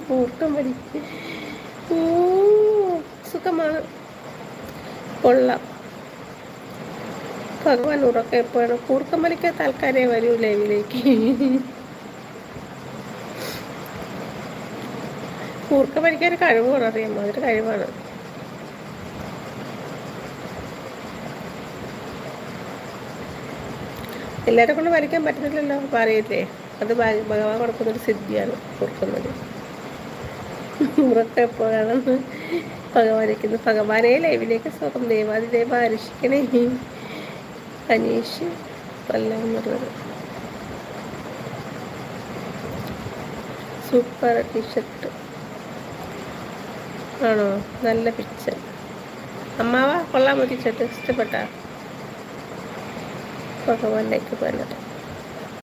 കൂർക്കം വലി സുഖമാണ്, കൊള്ളാം. ഭഗവാൻ ഉറക്കം എപ്പോഴാണ്? കൂർക്കം വലിക്കാത്ത ആൾക്കാരെ വരൂ ലൈവിലേക്ക്. കൂർക്കം വലിക്കാൻ ഒരു കഴിവാണ്, അറിയാമോ? അതൊരു കഴിവാണ്. എല്ലാവരെ കൊണ്ട് വലിക്കാൻ പറ്റുന്നില്ലല്ലോ, പറയില്ലേ? അത് ഭഗവാൻ കൊടുക്കുന്നൊരു സിദ്ധിയാണ് കൂർക്കം വലി. ഉറക്കം എപ്പോഴാണെന്ന് ഭഗവാനിരിക്കുന്നു. ഭഗവാനെ ലൈവിലേക്ക് സ്വാഗതം. ദേവാദിദേവ രക്ഷിക്കണേ. അനീഷ് കൊല്ലം എന്നുള്ളത് സൂപ്പർ ടീഷർട്ട് ആണോ? നല്ല പിക്ചർ. അമ്മാവ കൊള്ളാമോ ടീഷർട്ട്? ഇഷ്ടപ്പെട്ട? ഭഗവാനിലേക്ക് പോയത്